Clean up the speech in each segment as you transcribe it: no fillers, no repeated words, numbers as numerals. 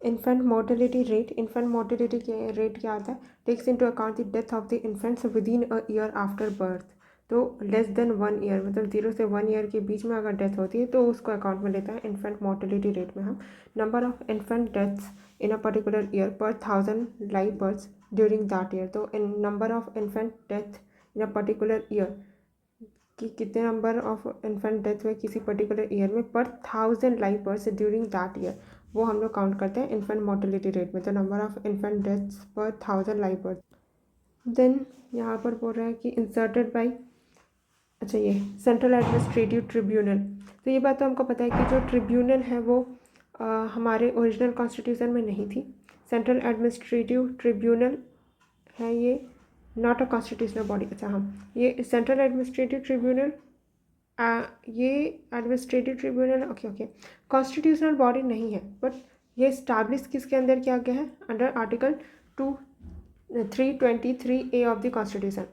Infant mortality rate, infant mortality rate क्या आता है? Takes into account the death of the infants within a year after birth. तो less than 1 year, मतलब 0 से 1 year के बीच में अगर डेथ होती है तो उसको अकाउंट में लेता है इन्फेंट मोर्टेलिटी रेट में हम। Number of infant deaths in a particular year per 1000 live births during that year. तो इन number of infant death in a particular year कि कितने नंबर ऑफ इन्फेंट डेथ हुए किसी पर्टिकुलर ईयर में पर 1000 live births during that year, वो हम लोग काउंट करते हैं इन्फेंट मोर्टेलिटी रेट में। तो नंबर ऑफ इन्फेंट डेथ्स पर 1000 लाइव बर्थ। देन यहाँ पर बोल रहा है कि इंसर्टेड बाई, अच्छा ये सेंट्रल एडमिनिस्ट्रेटिव ट्रिब्यूनल। तो ये बात तो हमको पता है कि जो ट्रिब्यूनल है वो हमारे ओरिजिनल कॉन्स्टिट्यूशन में नहीं थी। सेंट्रल एडमिनिस्ट्रेटिव ट्रिब्यूनल है ये, नॉट अ कॉन्स्टिट्यूशनल बॉडी। अच्छा हाँ, ये सेंट्रल एडमिनिस्ट्रेटिव ट्रिब्यूनल, ये administrative tribunal okay constitutional body नहीं है, बट ये इस्टाब्लिश किसके अंदर किया गया है? Under article 323A of the constitution.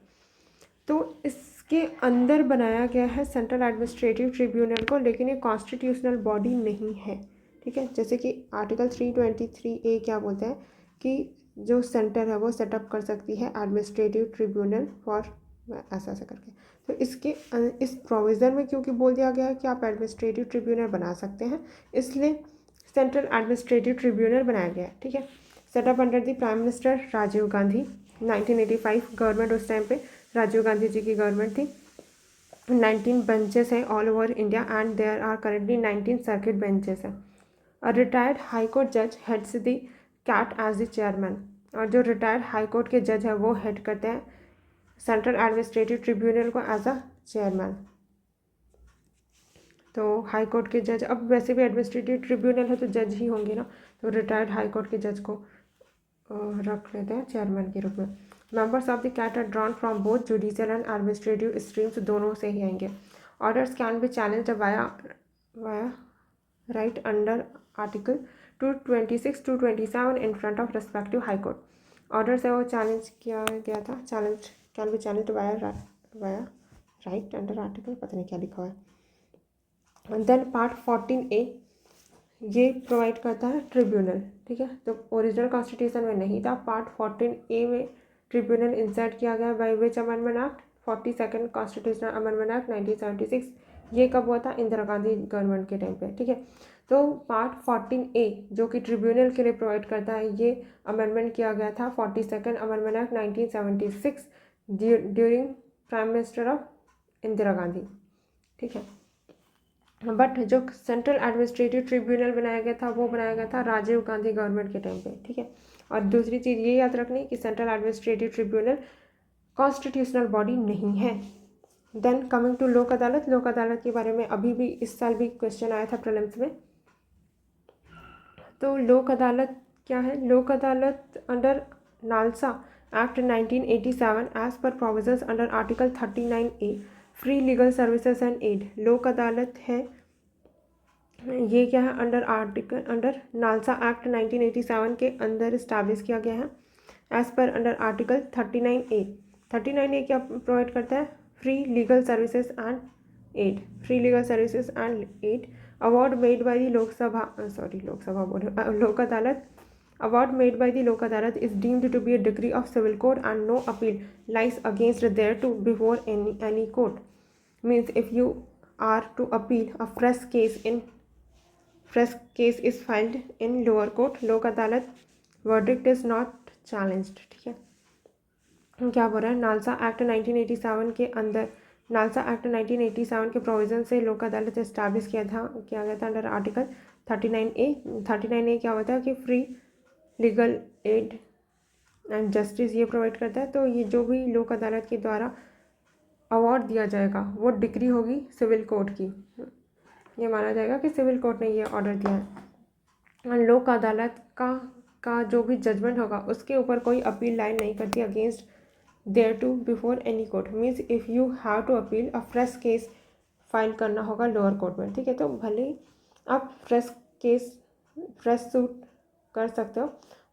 तो इसके अंदर बनाया गया है सेंट्रल एडमिनिस्ट्रेटिव ट्रिब्यूनल को, लेकिन ये कॉन्स्टिट्यूशनल बॉडी नहीं है। ठीक है, जैसे कि आर्टिकल 323A क्या बोलते हैं कि जो सेंटर है वो सेटअप कर सकती है एडमिनिस्ट्रेटिव ट्रिब्यूनल फॉर ऐसा ऐसा करके। तो इसके इस प्रोविज़न में क्योंकि बोल दिया गया है कि आप एडमिनिस्ट्रेटिव ट्रिब्यूनल बना सकते हैं, इसलिए सेंट्रल एडमिनिस्ट्रेटिव ट्रिब्यूनल बनाया गया है। ठीक है, setup under the prime minister Rajiv Gandhi 1985। Government उस टाइम पे राजीव गांधी जी की गवर्नमेंट थी। 19 बेंचेस हैं all over India and there are currently 19 circuit benches हैं। अ रिटायर्ड हाई कोर्ट जज heads the CAT as the chairman. और जो रिटायर्ड हाई कोर्ट के जज है वो हेड करते हैं सेंट्रल एडमिनिस्ट्रेटिव ट्रिब्यूनल को एज अ चेयरमैन। तो हाई कोर्ट के जज, अब वैसे भी एडमिनिस्ट्रेटिव ट्रिब्यूनल है तो जज ही होंगे ना, तो रिटायर्ड हाई कोर्ट के जज को रख लेते हैं चेयरमैन के रूप में। Members of the CAT are drawn from both judicial and administrative streams, दोनों से ही आएंगे। Orders can be challenged via writ under article 226 to 27 in front of respective High Court. Orders है वो चैलेंज किया गया था, challenge can be challenged via writ under article, पता नहीं क्या लिखा हुआ है। देन पार्ट 14A ये प्रोवाइड करता है ट्रिब्यूनल। ठीक है, तो ओरिजिनल कॉन्स्टिट्यूशन में नहीं था, पार्ट 14A में ट्रिब्यूनल इंसर्ट किया गया by which amendment act? 42nd constitutional amendment act 1976। ये कब हुआ था? इंदिरा गांधी गवर्नमेंट के टाइम पे। ठीक है, तो पार्ट 14A जो कि ट्रिब्यूनल के लिए प्रोवाइड करता है, ये अमेंडमेंट किया गया था 42nd amendment act 1976 during prime minister of Indira Gandhi. ठीक है, बट जो सेंट्रल एडमिनिस्ट्रेटिव ट्रिब्यूनल बनाया गया था वो बनाया गया था राजीव गांधी गवर्नमेंट के टाइम पे। ठीक है, और दूसरी चीज़ ये याद रखनी कि central administrative tribunal constitutional body नहीं है। देन कमिंग टू लोक अदालत, लोक अदालत के बारे में अभी भी इस साल भी क्वेश्चन आया था प्रीलिम्स में। तो लोक अदालत क्या है? Lok Adalat under NALSA act 1987 as per provisions under article 39A free legal services and aid. Lok Adalat है ये क्या है? अंडर नालसा एक्ट 1987 के अंदर इस्टेब्लिश किया गया है as per under article 39A। 39A क्या प्रोवाइड करता है? Free legal services and aid, free legal services and aid. Award made by the Lok Adalat, award made by the Lok Adalat is deemed to be a decree of civil court and no appeal lies against thereto before any court. Means if you are to appeal, a fresh case is filed in lower court. Lok Adalat verdict is not challenged. ठीक है, क्या बोल रहा है? NALSA act 1987 के अंदर, NALSA act 1987 के provision से लोक अदालत इस्टेब्लिश किया गया था अंडर आर्टिकल 39A। 39A क्या होता है कि free legal aid and justice ये प्रोवाइड करता है। तो ये जो भी लोक अदालत के द्वारा अवार्ड दिया जाएगा वो डिक्री होगी सिविल कोर्ट की, ये माना जाएगा कि सिविल कोर्ट ने ये ऑर्डर दिया है। लोक अदालत का जो भी जजमेंट होगा उसके ऊपर कोई अपील लाइन नहीं करती against there to before any court. Means if you have to appeal, a fresh case file करना होगा लोअर कोर्ट में। ठीक है, तो भले आप फ्रेश सूट कर सकते हो,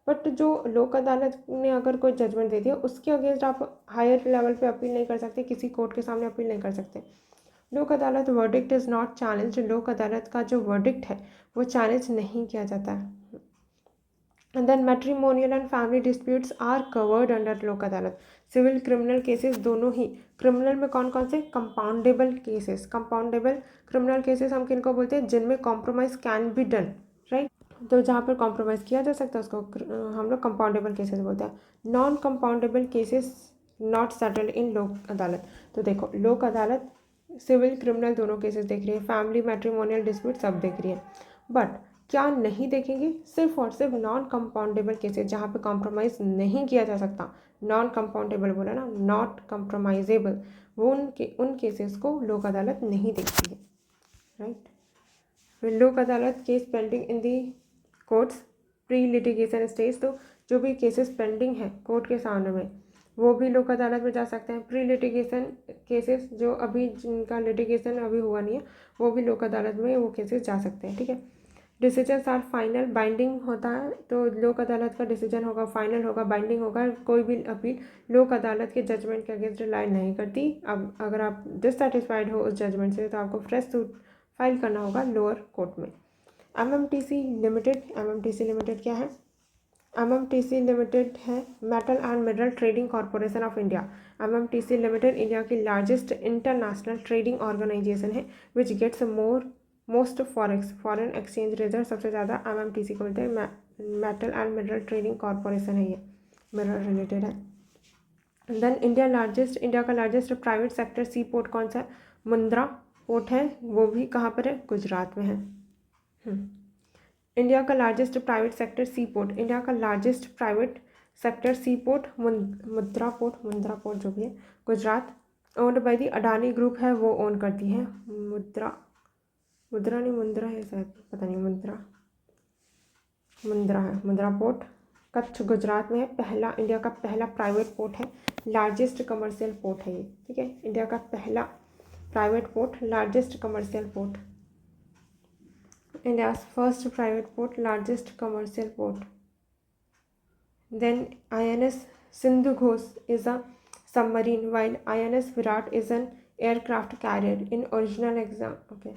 बट जो लोक अदालत ने अगर कोई जजमेंट दे दिया उसके अगेंस्ट आप हायर लेवल पे अपील नहीं कर सकते, किसी कोर्ट के सामने अपील नहीं कर सकते। लोक अदालत वर्डिक्ट इज़ नॉट चैलेंज, लोक अदालत का जो वर्डिक्ट है वो चैलेंज नहीं किया जाता है। And then matrimonial and family disputes are covered under Lok Adalat. Civil criminal cases दोनों ही, क्रिमिनल में कौन कौन से, compoundable cases, compoundable criminal cases हम किनको बोलते हैं, जिनमें compromise can be done, right. तो जहाँ पर कॉम्प्रोमाइज़ किया जा सकता है उसको हम लोग कंपाउंडेबल केसेस बोलते हैं। Non compoundable cases not settled in लोक अदालत। तो देखो लोक अदालत सिविल क्रिमिनल दोनों केसेस देख रही है, फैमिली मैट्रिमोनियल डिस्प्यूट सब देख रही है, बट क्या नहीं देखेंगे, सिर्फ और सिर्फ नॉन कंपाउंडेबल केसेस जहाँ पे कॉम्प्रोमाइज़ नहीं किया जा सकता, नॉन कंपाउंडेबल बोला ना, नॉट कंप्रोमाइजेबल, वो उन केसेस को लोक अदालत नहीं देखती है, राइट। फिर लोक अदालत case pending in the courts pre litigation stage, तो जो भी केसेस पेंडिंग है कोर्ट के सामने में वो भी लोक अदालत में जा सकते हैं। प्री लिटिगेशन केसेस जो अभी जिनका लिटिगेशन अभी हुआ नहीं है वो भी लोक अदालत में वो केसेस जा सकते हैं, ठीक है। डिसीजंस आर फाइनल बाइंडिंग होता है, तो लोक अदालत का डिसीजन होगा, फाइनल होगा, बाइंडिंग होगा, कोई भी अपील लोक अदालत के जजमेंट के अगेंस्ट रिलाई नहीं करती। अब अगर आप डिससेटिस्फाइड हो उस जजमेंट से तो आपको फ्रेश सूट फाइल करना होगा लोअर कोर्ट में। एमएमटीसी लिमिटेड क्या है, एमएमटीसी लिमिटेड है Metal and Mineral Trading Corporation of India. MMTC Limited India की लार्जेस्ट इंटरनेशनल ट्रेडिंग ऑर्गेनाइजेशन है which gets most foreign exchange reserve, सबसे ज़्यादा एमएमटीसी को मिलते हैं। Metal and Mineral Trading Corporation है, ये मिनरल रिलेटेड है। देन इंडिया का largest private sector sea port कौन सा है, मुंद्रा पोर्ट है, वो भी कहाँ पर है, गुजरात में है। इंडिया का largest private sector sea port, India का largest private sector sea port Mundra port जो भी है Gujarat, owned by the Adani group है, वो ओन करती है। मुंद्रा है शायद, पता नहीं, मुंद्रा है, मुंद्रा पोर्ट कच्छ गुजरात में है, पहला इंडिया का पहला प्राइवेट पोर्ट है, लार्जेस्ट कमर्शियल पोर्ट है ये, ठीक है। इंडिया का पहला private port, largest commercial port, India's first private port, largest commercial port. Then INS Sindhu Ghosh is a submarine, while INS Virat is an aircraft carrier in original exam. Okay.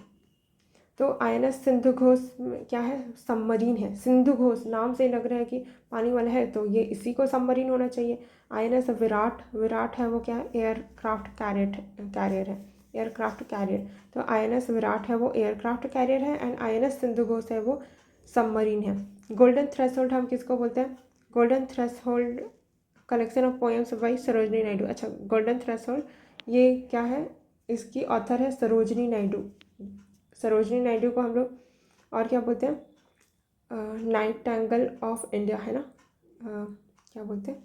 तो INS Sindhu Ghosh क्या है, submarine है। सिंधु घोष नाम से लग रहा है कि पानी वाला है, तो ये इसी को सबमरीन होना चाहिए। INS विराट है, वो क्या है, एयरक्राफ्ट कैरियर है, एयरक्राफ्ट कैरियर। तो INS विराट है वो एयरक्राफ्ट कैरियर है, एंड INS सिंधु घोष है वो सबमरीन है। गोल्डन थ्रेशोल्ड हम किसको बोलते हैं, golden threshold collection of poems by Sarojini Naidu. अच्छा, गोल्डन थ्रेशोल्ड ये क्या है, इसकी ऑथर है सरोजनी नायडू। सरोजनी नायडू को हम लोग और क्या बोलते हैं, नाइटिंगेल ऑफ इंडिया है ना, क्या बोलते हैं,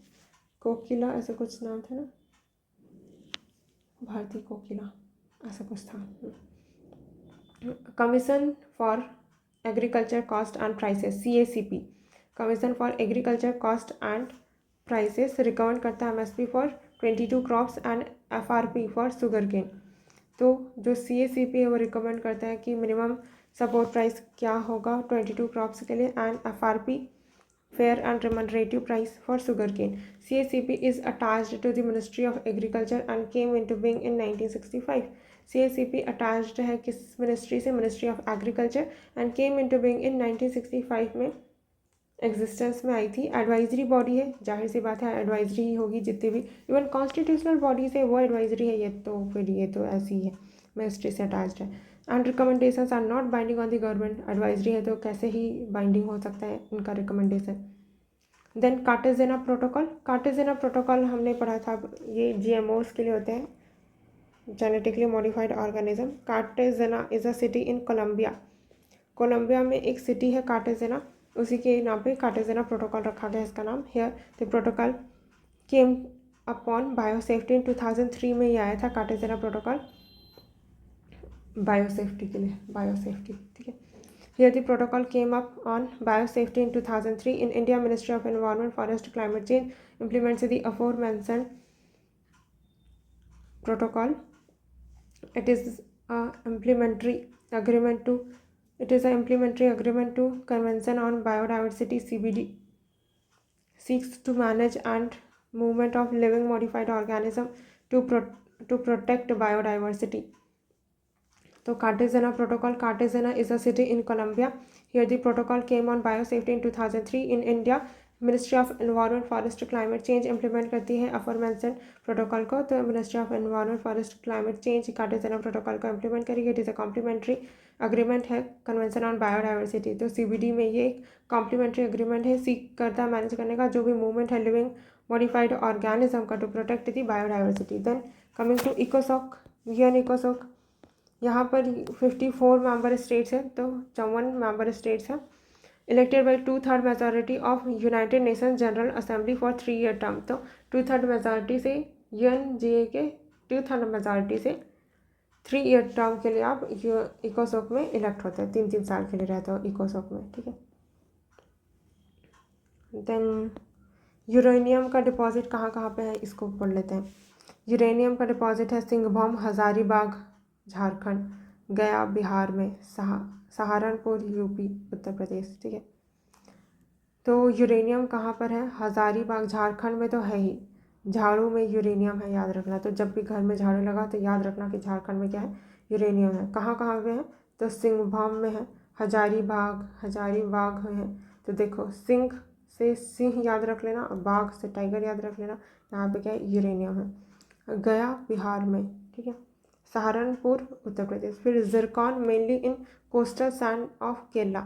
कोकिला ऐसा कुछ नाम था ना, भारतीय कोकिला ऐसा कुछ था। Commission for Agriculture Cost and Prices, CACP, Commission for Agriculture Cost and Prices recommend करता है MSP for 22 crops and FRP for sugar cane. तो जो CACP है वो रिकमेंड करता है कि मिनिमम सपोर्ट प्राइस क्या होगा 22 क्रॉप्स के लिए, and FRP fair and remunerative price for sugar cane. CACP is attached to the ministry of agriculture and came into being in 1965। CACP attached है किस मिनिस्ट्री से, ministry of agriculture, and came into being in 1965 में existence में आई थी। Advisory body है, जाहिर सी बात है एडवाइजरी ही होगी, जितनी भी इवन कॉन्स्टिट्यूशनल बॉडीज है वो एडवाइजरी है, ये तो फिर ये तो ऐसी ही है, मिनिस्ट्री से अटैच्ड है। And recommendations are not binding on the government, advisory है तो कैसे ही बाइंडिंग हो सकता है इनका रिकमेंडेशन। देन कार्टेजेना प्रोटोकॉल हमने पढ़ा था, ये GMOs के लिए होते हैं, genetically modified organism. Cartagena is a city in Colombia में एक सिटी है कार्टेजेना, उसी के नाम पे कार्टेजेना प्रोटोकॉल रखा गया इसका नाम। Here the protocol came upon biosafety in 2003 में ये आया था कार्टेजेना प्रोटोकॉल, बायोसेफ्टी के लिए, बायोसेफ्टी, ठीक है। Here the protocol came up on biosafety in 2003 in India ministry of environment forest climate change implements the aforementioned protocol. It is a implementary agreement to Convention on Biodiversity CBD, seeks to manage and movement of living modified organism to protect biodiversity. तो Cartagena protocol, Cartagena is a city in Colombia. Here the protocol came on biosafety in 2003 in India. Ministry of environment forest climate change implement करती है aforementioned protocol को। तो ministry of environment forest climate change Cartagena protocol को implement करेगी। It is a complementary agreement है convention on biodiversity. तो CBD में ये एक कॉम्प्लीमेंट्री अग्रीमेंट है सीख करता है मैनेज करने का जो भी मूवमेंट है लिविंग मॉडिफाइड ऑर्गेनिज्म का to protect the biodiversity. Then coming to इकोसॉक, UN इकोसॉक, यहाँ पर 54 मेंबर स्टेट्स हैं, तो 54 मेंबर स्टेट्स हैं। Elected by 2/3 majority of United Nations general assembly for 3 year term. तो 2/3 मेजॉरिटी से UNGA के 2/3 मेजॉरिटी से 3 ईयर टर्म के लिए आप इकोसॉक में इलेक्ट होते हैं, 3-3 साल के लिए रहते हो इकोसॉक में, ठीक है। देन यूरेनियम का डिपॉजिट कहाँ कहाँ पे है इसको पढ़ लेते हैं। यूरेनियम का डिपॉजिट है सिंहभूम हजारीबाग झारखंड, गया बिहार में, सहारनपुर UP उत्तर प्रदेश, ठीक है। तो यूरेनियम कहाँ पर है? हजारीबाग झारखंड में तो है ही, झाड़ू में यूरेनियम है, याद रखना। तो जब भी घर में झाड़ू लगा तो याद रखना कि झारखंड में क्या है, यूरेनियम है। कहाँ कहाँ पे है? तो सिंहभूम में है, हजारीबाग में है। तो देखो सिंह से सिंह याद रख लेना और बाघ से टाइगर याद रख लेना। यहाँ पे क्या है? यूरेनियम है। गया बिहार में, ठीक है। सहारनपुर उत्तर प्रदेश। फिर Zircon mainly in coastal sand of Kerala.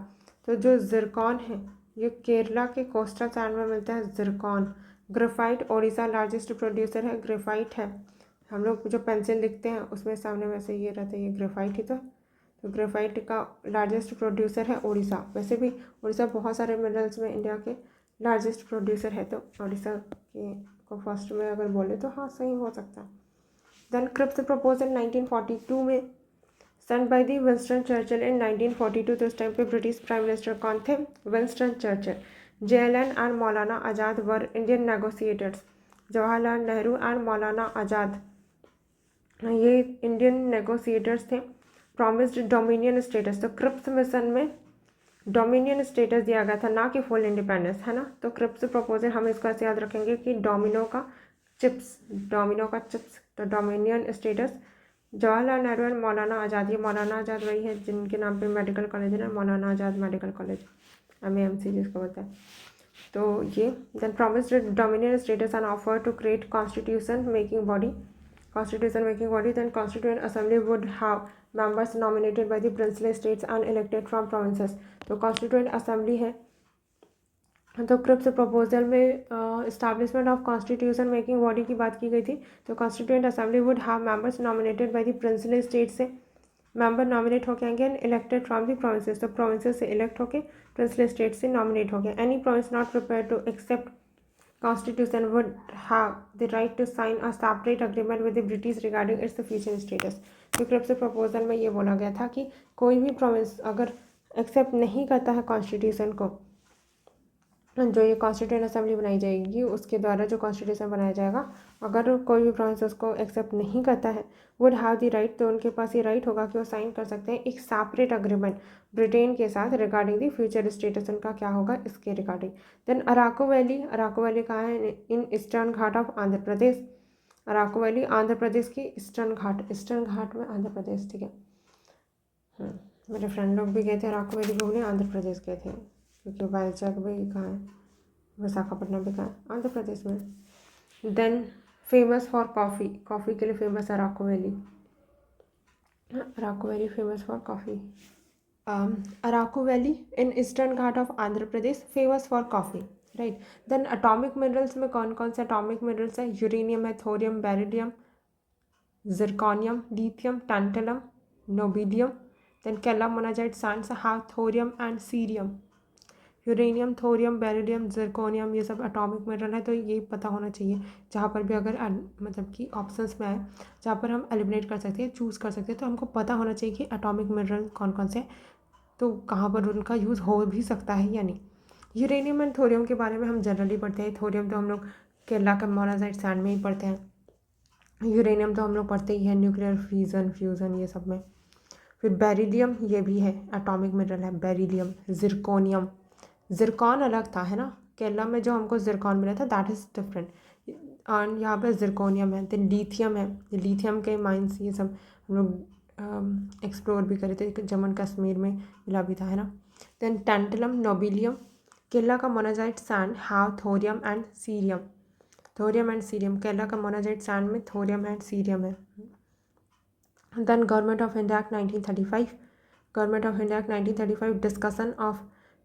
तो जो जिरकॉन है ये केरला के कोस्टल सैंड में मिलता है Zircon. Graphite Odisha largest producer है, ग्रेफाइट है। हम लोग जो पेंसिल लिखते हैं उसमें सामने वैसे ये रहता है, ये ग्रेफाइट ही तो ग्रेफाइट का लार्जेस्ट प्रोड्यूसर है उड़ीसा। वैसे भी उड़ीसा बहुत सारे मिनरल्स में इंडिया के लार्जेस्ट प्रोड्यूसर है, तो उड़ीसा के को फर्स्ट में अगर बोले तो हाँ सही हो सकता है। देन क्रिप्स प्रपोजल 1942 में send by the Winston Churchill in 1942। तो उस टाइम पे ब्रिटिश प्राइम मिनिस्टर कौन थे? Winston Churchill. JLN and Maulana Azad were Indian negotiators. Jawaharlal Nehru and Maulana Azad ये इंडियन नेगोशिएटर्स थे। Promised dominion status. तो क्रिप्स मिशन में डोमिनियन स्टेटस दिया गया था, ना कि फुल इंडिपेंडेंस, है ना। तो क्रिप्स प्रपोजल हम इसको ऐसे याद रखेंगे कि डोमिनो का चिप्स, तो dominion status. Jawaharlal Nehru and Maulana Azad, ये मौलाना आज़ाद वही है जिनके नाम पे मेडिकल कॉलेज है ना, मौलाना आज़ाद मेडिकल कॉलेज, MAMC जिसको बोलते हैं। तो ये then promised dominion status and offer to create constitution making body. Then Constituent Assembly would have members nominated by the princely states and elected from provinces. तो Constituent Assembly है। तो Cripps proposal में establishment of constitution making body की बात की गई थी। तो Constituent Assembly would have members nominated by the princely state से मेंबर नॉमिनेट होके आएंगे and elected from the provinces. तो प्रोविंसेस से इलेक्ट होके प्रिंसली स्टेट से नॉमिनेट हो गए। Any province not prepare to accept Constitution would have the right to sign a separate agreement with the British regarding its future status। तो Cripps proposal में ये बोला गया था कि कोई भी प्रोविंस अगर एक्सेप्ट नहीं करता है कॉन्स्टिट्यूशन को, जो ये कॉन्स्टिट्यूएंट असेंबली बनाई जाएगी उसके द्वारा जो कॉन्स्टिट्यूशन बनाया जाएगा, अगर कोई भी प्रोविंस उसको एक्सेप्ट नहीं करता है वुड हैव द राइट, तो उनके पास ये राइट होगा कि वो साइन कर सकते हैं एक सेपरेट अग्रीमेंट ब्रिटेन के साथ रिगार्डिंग द फ्यूचर स्टेटस उनका क्या होगा इसके रिगार्डिंग। देन अराकू वैली कहाँ है? In Eastern Ghat of Andhra Pradesh. Araku Valley Andhra Pradesh की ईस्टर्न घाट में आंध्र प्रदेश, ठीक है। मेरे फ्रेंड लोग भी गए थे अराकू वैली घूमने, आंध्र प्रदेश गए थे, क्योंकि वाइजैग भी कहाँ है, विशाखापट्टनम भी कहाँ है, आंध्र प्रदेश में। देन फेमस फॉर कॉफ़ी के लिए फेमस है Araku Valley famous for coffee. Araku Valley in Eastern Ghat of Andhra Pradesh famous for coffee, right. Then atomic minerals में कौन कौन से एटॉमिक मिनरल्स है? यूरेनियम है, thorium, beryllium, zirconium, lithium, tantalum, niobium. Then calcium monazite sands have thorium and cerium. Uranium, thorium, beryllium, zirconium ये सब atomic mineral है। तो ये पता होना चाहिए जहाँ पर भी अगर मतलब कि ऑप्शंस में आए जहाँ पर हम एलिमिनेट कर सकते हैं, चूज़ कर सकते हैं, तो हमको पता होना चाहिए कि एटॉमिक मिनरल कौन कौन से, तो कहाँ पर उनका यूज़ हो भी सकता है या नहीं। यूरेनियम एंड थोरियम के बारे में हम जनरली पढ़ते हैं। थोरियम तो हम लोग केरला का मोनाजाइट सैंड में ही पढ़ते हैं। यूरेनियम तो हम लोग पढ़ते ही हैं न्यूक्लियर फ्यूज़न ये सब में। फिर बेरिलियम ये भी है एटॉमिक मिनरल है, बेरिलियम। जिरकोनियम, जिरकॉन अलग था, है ना, केरला में जो हमको जिरकॉन मिला था दैट इज़ डिफरेंट, एंड यहाँ पर जिरकोनियम है। देन लिथियम है, लिथियम के माइंस ये सब हम लोग एक्सप्लोर भी करे थे, जम्मू कश्मीर में मिला भी था, है ना। देन टैंटलम नोबिलियम, केरला का monazite sand have thorium and cerium, thorium and cerium, Kerala का मोनाजाइट सैंड में थोरियम एंड सीरियम है। Then Government of India Act 1935, Government of India Act 1935,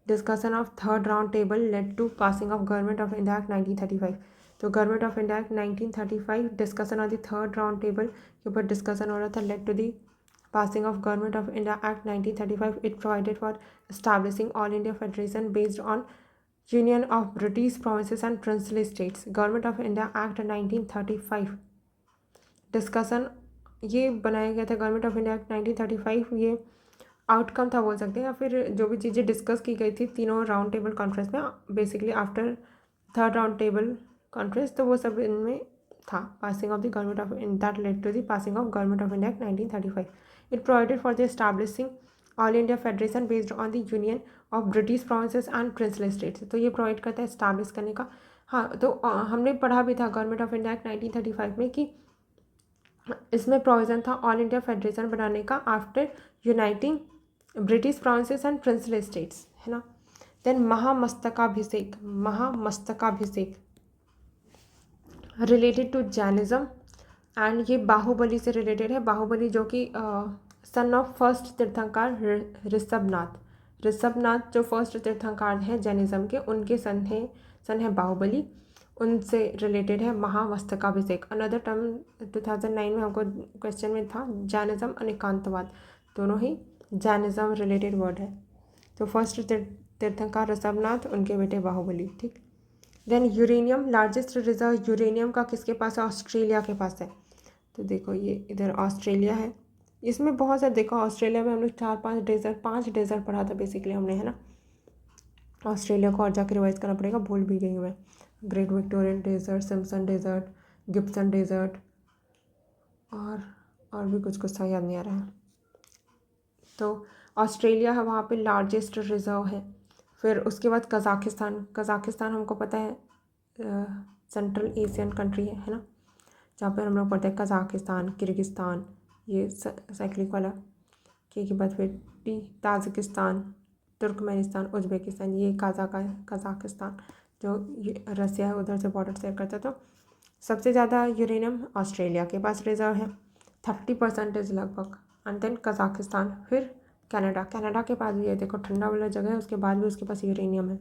discussion of third round table led to passing of Government of India Act 1935। तो Government of India Act 1935 discussion of the third round table के ऊपर discussion हो रहा था, led to the passing of Government of India Act 1935. It provided for establishing All India Federation based on Union of British Provinces and Princely States. Government of India Act 1935 discussion ये बनाया गया था, government of India Act 1935 ये outcome था बोल सकते हैं, या फिर जो भी चीज़ें डिस्कस की गई थी तीनों राउंड टेबल कॉन्फ्रेंस में, basically after third round table conference, तो वो सब इनमें था। Passing of the government of that led to the passing of Government of India Act 1935। It provided for the establishing All India Federation based on the Union of British Provinces and Princely States। तो ये provide करता है establish करने का। हाँ, तो हमने पढ़ा भी था गवर्नमेंट ऑफ इंडिया एक्ट 1935 में कि इसमें प्रोविज़न था ऑल इंडिया फेडरेशन बनाने का after uniting British provinces and princely states, है ना। Then Mahamastakabhisheka, Mahamastakabhisheka related to Jainism and ये बाहुबली से रिलेटेड है। बाहुबली जो कि सन ऑफ फर्स्ट तीर्थंकर ऋषभनाथ जो फर्स्ट तीर्थंकर हैं जैनिज़्म के, उनके सन है बाहुबली, उनसे रिलेटेड है महामस्तकाभिषेक। अनदर टर्म 2009 में हमको क्वेश्चन में था जैनिज़्म और एकांतवाद, दोनों ही जैनिज़्म रिलेटेड वर्ड है। तो फर्स्ट तीर्थंकर ऋषभनाथ, उनके बेटे बाहुबली, ठीक। Then uranium, largest reserve uranium का किसके पास है? ऑस्ट्रेलिया के पास है। तो देखो ये इधर ऑस्ट्रेलिया है, इसमें बहुत सारे देखो ऑस्ट्रेलिया में हम लोग 5 डेजर्ट पढ़ा था बेसिकली हमने, है ना। ऑस्ट्रेलिया को और जाकर रिवाइज करना पड़ेगा, भूल भी गई हूँ मैं। Great Victorian Desert, Simpson Desert, Gibson Desert और भी कुछ था, याद नहीं आ रहा है। तो ऑस्ट्रेलिया है, वहाँ पे लार्जेस्ट रिजर्व है। फिर उसके बाद कज़ाकिस्तान हमको पता है सेंट्रल एशियन कंट्री है ना, जहाँ पर हम लोग पढ़ते हैं कज़ाकिस्तान, किर्गिस्तान, ये साइक्लिक वाला के बाद फिर ताजिकिस्तान, तुर्कमेनिस्तान, उज़्बेकिस्तान, ये कज़ाकिस्तान जो रसिया है उधर से बॉर्डर शेयर करता है। तो सबसे ज़्यादा यूरेनियम ऑस्ट्रेलिया के पास रिजर्व है, 30% लगभग। एंड देन कज़ाकिस्तान, फिर कनाडा के पास भी है, देखो ठंडा वाला जगह है, उसके बाद भी उसके पास यूरेनियम है।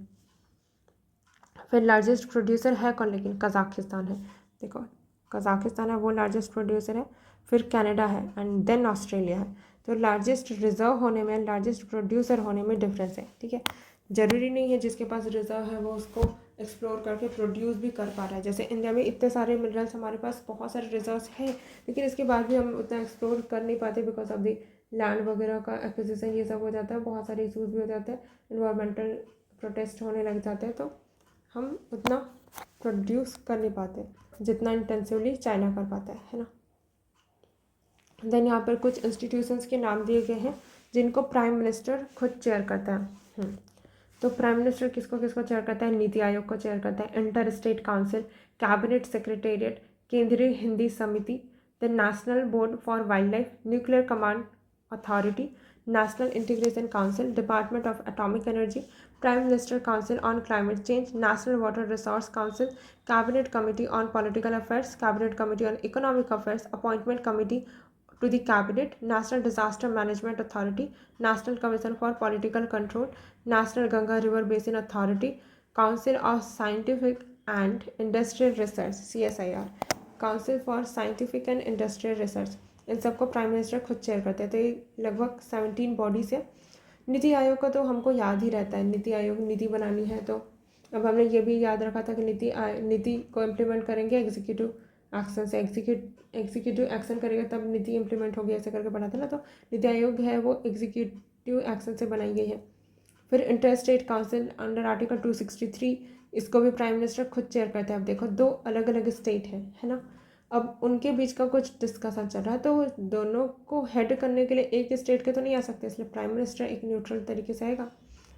फिर लार्जेस्ट प्रोड्यूसर है कौन? लेकिन कज़ाकिस्तान है, देखो कज़ाकिस्तान है वो लार्जेस्ट प्रोड्यूसर है, फिर कनाडा है एंड देन ऑस्ट्रेलिया है। तो लार्जेस्ट रिजर्व होने में, लार्जेस्ट प्रोड्यूसर होने में डिफरेंस है, ठीक है। ज़रूरी नहीं है जिसके पास रिजर्व है वो उसको एक्सप्लोर करके प्रोड्यूस भी कर पा रहा है। जैसे इंडिया में इतने सारे मिनरल्स, हमारे पास बहुत सारे रिजर्व्स हैं, लेकिन इसके बाद भी हम उतना एक्सप्लोर कर नहीं पाते बिकॉज ऑफ द लैंड वगैरह का एक्विजिशन, ये सब हो जाता है, बहुत सारे इशूज़ भी हो जाते हैं, इन्वायरमेंटल प्रोटेस्ट होने लग जाते हैं, तो हम उतना प्रोड्यूस कर नहीं पाते जितना इंटेंसिवली चाइना कर पाता है ना। देन यहाँ पर कुछ इंस्टीट्यूशंस के नाम दिए गए हैं जिनको प्राइम मिनिस्टर खुद चेयर करता है। तो प्राइम मिनिस्टर किसको चेयर करता है? नीति आयोग को चेयर करता है, inter state council, cabinet secretariat, केंद्रीय हिंदी समिति, the national Board for Wild life, nuclear command authority, national Integration council, department of Atomic energy, Prime Minister Council on Climate Change, National Water Resource Council, Cabinet Committee on Political Affairs, Cabinet Committee on Economic Affairs, Appointment Committee to the Cabinet, National Disaster Management Authority, National Commission for Political Control, National Ganga River Basin Authority, Council of Scientific and Industrial Research, CSIR, Council for Scientific and Industrial Research, इन सबको prime minister खुद chair करते हैं। तो ये लगभग 17 bodies है। नीति आयोग का तो हमको याद ही रहता है, नीति आयोग नीति बनानी है, तो अब हमने ये भी याद रखा था कि नीति को इम्प्लीमेंट करेंगे एग्जीक्यूटिव एक्शन से, एग्जीक्यूटिव एक्शन करेगा तब नीति इम्प्लीमेंट होगी, ऐसे करके पढ़ा था ना। तो नीति आयोग है वो एग्जीक्यूटिव एक्शन से बनाई गई है। फिर inter state council under article 263, इसको भी प्राइम मिनिस्टर खुद चेयर करते हैं। अब देखो 2 अलग अलग स्टेट है ना, अब उनके बीच का कुछ डिस्कशन चल रहा है, तो दोनों को हेड करने के लिए एक स्टेट के तो नहीं आ सकते, इसलिए प्राइम मिनिस्टर एक न्यूट्रल तरीके से आएगा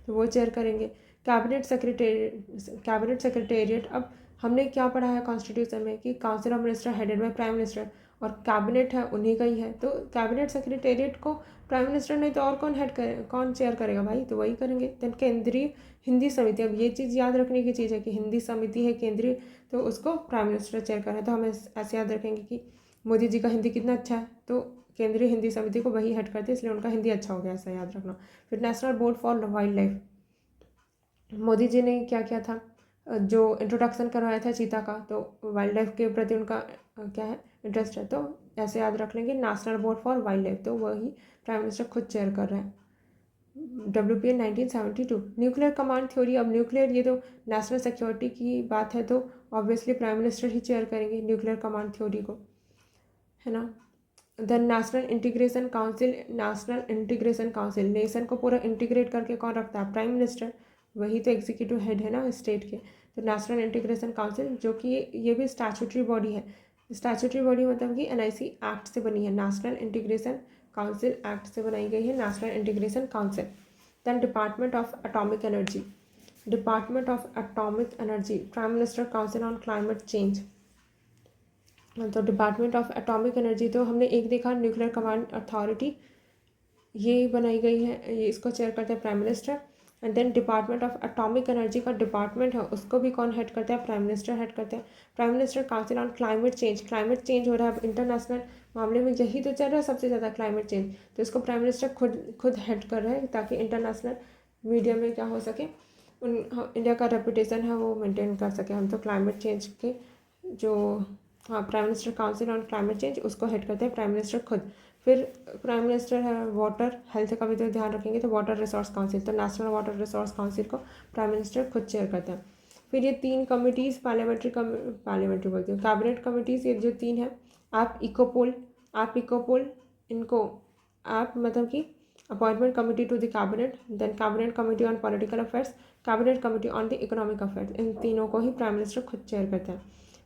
तो वो चेयर करेंगे। कैबिनेट सेक्रेटेरिएट, अब हमने क्या पढ़ा है कॉन्स्टिट्यूशन में कि council of minister headed by prime minister, और कैबिनेट है उन्हीं का ही है, तो कैबिनेट सेक्रेटेरिएट को प्राइम मिनिस्टर नहीं तो और कौन हेड करे, कौन चेयर करेगा भाई, तो वही करेंगे। देन केंद्रीय हिंदी समिति, अब ये चीज़ याद रखने की चीज़ है कि हिंदी समिति है केंद्रीय, तो उसको प्राइम मिनिस्टर चेयर कर रहे हैं, तो हम ऐसे याद रखेंगे कि मोदी जी का हिंदी कितना अच्छा है, तो केंद्रीय हिंदी समिति को वही हेड करते हैं, इसलिए उनका हिंदी अच्छा हो गया, ऐसा याद रखना। फिर National Board for Wild Life, Modi ji ने क्या किया था, जो इंट्रोडक्शन करवाया था चीता का, तो वाइल्ड लाइफ के प्रति उनका क्या है, इंटरेस्ट है, तो ऐसे याद रख लेंगे national Board for Wild life, तो वही प्राइम मिनिस्टर खुद चेयर कर रहे हैं। WPN 1972। न्यूक्लियर कमांड थ्योरी, अब न्यूक्लियर ये तो नेशनल सिक्योरिटी की बात है, तो ऑब्वियसली प्राइम मिनिस्टर ही चेयर करेंगे न्यूक्लियर कमांड थ्योरी को, है ना। Then National Integration Council, National Integration Council, nation को पूरा इंटीग्रेट करके कौन रखता है, प्राइम मिनिस्टर, वही तो एग्जीक्यूटिव हेड है ना स्टेट के। तो नेशनल इंटीग्रेशन काउंसिल, जो कि ये भी स्टैट्यूटरी बॉडी है, स्टैट्यूटरी बॉडी मतलब कि NIC एक्ट से बनी है, नेशनल इंटीग्रेशन काउंसिल एक्ट से बनाई गई है National Integration Council. Then Department of Atomic Energy, Department of Atomic Energy, prime minister council on climate change, तो डिपार्टमेंट ऑफ एटॉमिक एनर्जी तो हमने एक देखा, न्यूक्लियर कमांड अथॉरिटी ये बनाई गई है, ये इसको चेयर करते हैं prime minister. And then Department of Atomic Energy का डिपार्टमेंट है, उसको भी कौन हेड करता है, प्राइम मिनिस्टर हेड करते हैं। Prime minister council on climate change, climate change हो रहा है अब इंटरनेशनल मामले में, यही तो चल रहा है सबसे ज़्यादा क्लाइमेट चेंज, तो इसको प्राइम मिनिस्टर खुद हेड कर रहे हैं, ताकि इंटरनेशनल मीडिया में क्या हो सके, इंडिया का रेपुटेशन है वो मेंटेन कर सके हम। तो क्लाइमेट चेंज के जो prime minister council on climate change, उसको हेड करते हैं प्राइम मिनिस्टर खुद। फिर प्राइम मिनिस्टर है वाटर हेल्थ का भी तो ध्यान रखेंगे, तो वाटर रिसोर्स काउंसिल, तो नेशनल वाटर रिसोर्स काउंसिल को प्राइम मिनिस्टर खुद चेयर करते हैं। फिर ये 3 कमिटीज़ पार्लियामेंट्री बोलती हूँ, कैबिनेट कमिटीज़, ये जो 3 है, आप इकोपोल इनको आप मतलब कि Appointment Committee to the Cabinet, then Cabinet Committee on Political Affairs, Cabinet Committee on the Economic Affairs, इन तीनों को ही प्राइम मिनिस्टर खुद चेयर करते हैं।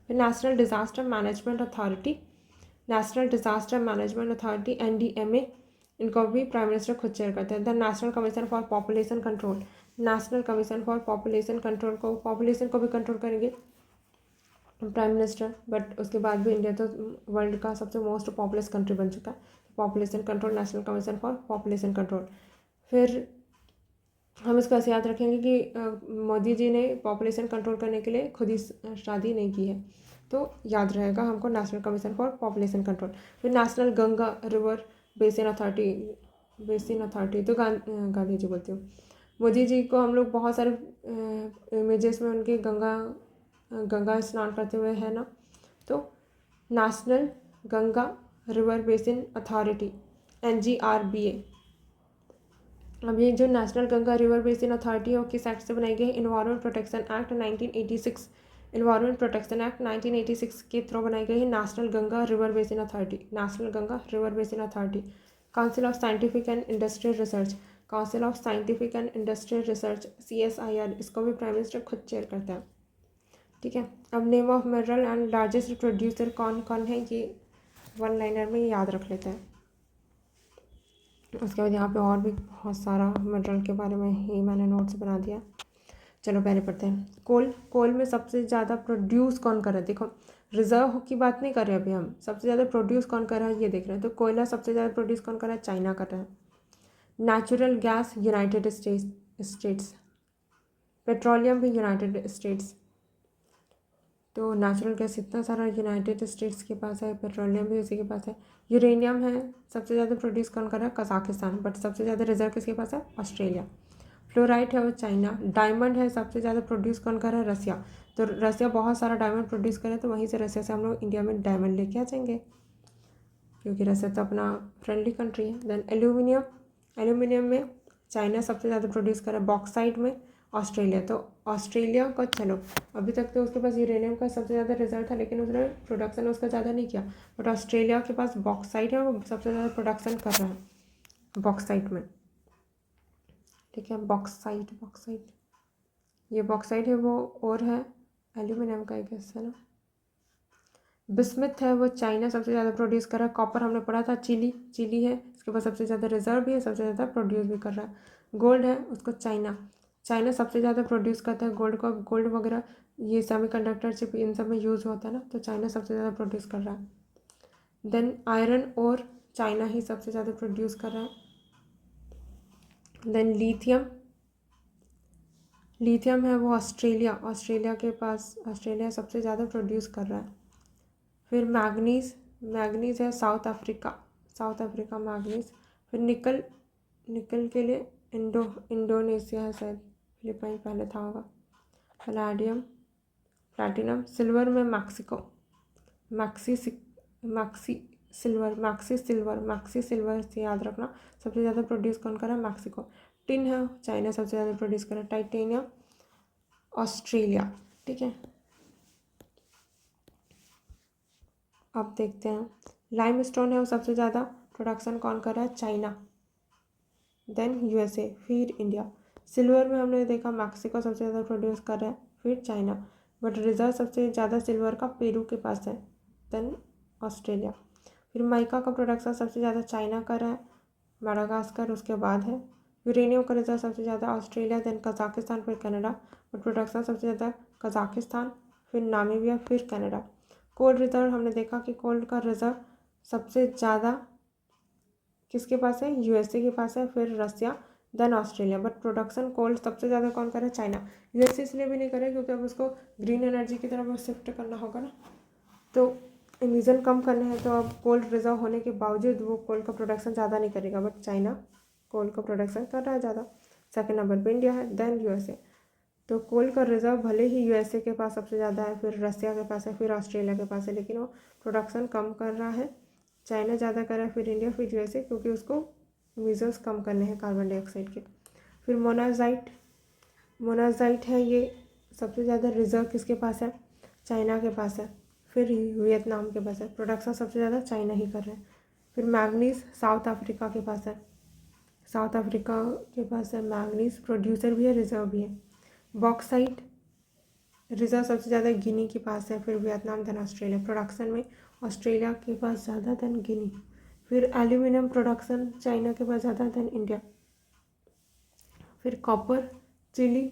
फिर National Disaster Management Authority, National Disaster Management Authority NDMA, इनको भी प्राइम मिनिस्टर खुद चेयर करते हैं। The National Commission for Population Control, National Commission for Population Control को, पॉपुलेशन को भी कंट्रोल करेंगे प्राइम मिनिस्टर, बट उसके बाद भी इंडिया तो वर्ल्ड का सबसे मोस्ट पॉपुलस कंट्री बन चुका है, population Control, National Commission for Population Control. फिर हम इसको ऐसे याद रखेंगे कि मोदी जी ने पॉपुलेशन कंट्रोल करने के लिए खुद ही शादी नहीं की है, तो याद रहेगा हमको National Commission for Population Control. फिर National Ganga River Basin Authority तो गांधी जी बोलती हूँ, मोदी जी को हम लोग बहुत सारे इमेजेस में उनके गंगा स्नान करते हुए है ना, तो national Ganga River Basin authority NGRBA। अब ये जो national Ganga River Basin authority है वो किस एक्ट से बनाई गई है, environment protection act 1986, environment protection act 1986 के थ्रू बनाई गई है national Ganga River Basin authority, national Ganga River Basin authority. Council of scientific and industrial research, council of scientific and industrial research CSIR, इसको भी प्राइम मिनिस्टर खुद चेयर करता है, ठीक है। अब name of mineral and largest producer कौन कौन है, ये 1 लाइनर में याद रख लेते हैं। उसके बाद यहाँ पे और भी बहुत सारा मिनरल के बारे में ही मैंने नोट्स बना दिया। चलो पहले पढ़ते हैं। कोल में सबसे ज़्यादा प्रोड्यूस कौन कर रहा है, देखो रिजर्व की बात नहीं कर रहे अभी हम, सबसे ज़्यादा प्रोड्यूस कौन कर रहा है ये देख रहे हैं। तो कोयला सबसे ज़्यादा प्रोड्यूस कौन कर रहा है, चाइना कर रहा है। Natural gas United states, petroleum भी यूनाइटेड स्टेट्स, तो नेचुरल गैस इतना सारा यूनाइटेड स्टेट्स के पास है, पेट्रोलियम भी उसी के पास है। यूरेनियम है सबसे ज़्यादा प्रोड्यूस कौन कर रहा है, कजाकिस्तान, बट सबसे ज़्यादा रिजर्व किसके पास है, ऑस्ट्रेलिया। फ्लोराइट है वो चाइना। डायमंड है सबसे ज़्यादा प्रोड्यूस कौन कर रहा है, रसिया, तो रसिया बहुत सारा डायमंड प्रोड्यूस करे, तो वहीं से रसिया से हम लोग इंडिया में डायमंड लेके आ जाएंगे, क्योंकि रसिया तो अपना फ्रेंडली कंट्री है। देन एल्यूमिनियम, एल्यूमिनियम में चाइना सबसे ज़्यादा प्रोड्यूस कर रहा है। बॉक्साइट में ऑस्ट्रेलिया, तो ऑस्ट्रेलिया को, चलो अभी तक तो उसके पास यूरेनियम का सबसे ज़्यादा रिजल्ट था, लेकिन उसने प्रोडक्शन उसका ज़्यादा नहीं किया, बट ऑस्ट्रेलिया के पास बॉक्साइट है, वो सबसे ज़्यादा प्रोडक्शन कर रहा है बॉक्साइट में, ठीक है। बॉक्साइट ये बॉक्साइट है वो, और है एल्यूमिनियम का एक हिस्सा ना। बिस्मिथ है वो चाइना सबसे ज़्यादा प्रोड्यूस कर रहा है। कॉपर हमने पढ़ा था चिली है, इसके पास सबसे ज़्यादा रिजर्व भी है, सबसे ज़्यादा प्रोड्यूस भी कर रहा है। गोल्ड है उसको चाइना सबसे ज़्यादा प्रोड्यूस करता है गोल्ड को, गोल्ड वगैरह ये सेमीकंडक्टर चिप इन सब में यूज़ होता है ना, तो चाइना सबसे ज़्यादा प्रोड्यूस कर रहा है। देन आयरन और चाइना ही सबसे ज़्यादा प्रोड्यूस कर रहा है। देन लिथियम है वो ऑस्ट्रेलिया के पास, ऑस्ट्रेलिया सबसे ज़्यादा प्रोड्यूस कर रहा है। फिर मैग्नीज है साउथ अफ्रीका मैग्नीज। फिर निकल के लिए इंडोनेशिया है शायद, फिलीपाइन पहले था होगा। प्लैटिनम सिल्वर में मैक्सी सिल्वर से याद रखना। सबसे ज़्यादा प्रोड्यूस कौन कर रहा है? मैक्सिको। टिन है चाइना सबसे ज़्यादा प्रोड्यूस कर रहा है। Titanium Australia. ठीक है, अब देखते हैं लाइमस्टोन है वो सबसे ज़्यादा प्रोडक्शन कौन कर रहा है? चाइना, देन यूएसए, फिर इंडिया। सिल्वर में हमने देखा मैक्सिको सबसे ज़्यादा प्रोड्यूस कर रहा है, फिर चाइना। बट रिजर्व सबसे ज़्यादा सिल्वर का पेरू के पास है, देन ऑस्ट्रेलिया। फिर माइका का प्रोडक्शन सबसे ज़्यादा चाइना कर रहा है, माडागास्कर उसके बाद है। यूरेनियम का रिजर्व सबसे ज़्यादा ऑस्ट्रेलिया, देन कजाकिस्तान, फिर कनाडा। बट प्रोडक्शन सबसे ज़्यादा कजाकिस्तान, फिर नामीबिया, फिर कनाडा। कोल्ड रिजर्व हमने देखा कि कोल्ड का रिजर्व सबसे ज़्यादा किसके पास है? यूएसए के पास है, फिर Russia, then Australia. But production coal सबसे ज़्यादा कौन करे? चाइना। यूएसए इसलिए भी नहीं करे क्योंकि अब उसको ग्रीन एनर्जी की तरफ शिफ्ट करना होगा ना, तो एमिशन कम करने हैं, तो अब कोल्ड रिजर्व होने के बावजूद वो कोल्ड का प्रोडक्शन ज़्यादा नहीं करेगा। बट चाइना कोल्ड का प्रोडक्शन कर रहा है ज़्यादा। सेकेंड नंबर पर इंडिया है, देन यूएसए। तो कोल का रिजर्व भले ही यूएसए के पास सबसे ज़्यादा है, फिर रसिया के पास है, फिर ऑस्ट्रेलिया के पास है, लेकिन वो प्रोडक्शन कम कर रहा है। चाइना ज़्यादा कर रहा है, फिर इंडिया, फिर यूएसए, क्योंकि उसको एमिशंस कम करने हैं कार्बन डाइऑक्साइड के। फिर मोनाजाइट है, ये सबसे ज़्यादा रिजर्व किसके पास है? चाइना के पास है, फिर वियतनाम के पास है। प्रोडक्शन सबसे ज़्यादा चाइना ही कर रहा है। फिर मैग्नीज साउथ अफ्रीका के पास है, मैग्नीज प्रोड्यूसर भी है, रिजर्व भी है। बॉक्साइट रिजर्व सबसे ज़्यादा गिनी के पास है, फिर वियतनाम, देन ऑस्ट्रेलिया। प्रोडक्शन में ऑस्ट्रेलिया के पास ज़्यादा, देन गिनी। फिर एल्यूमिनियम प्रोडक्शन चाइना के पास ज़्यादा, देन इंडिया। फिर कॉपर चिली,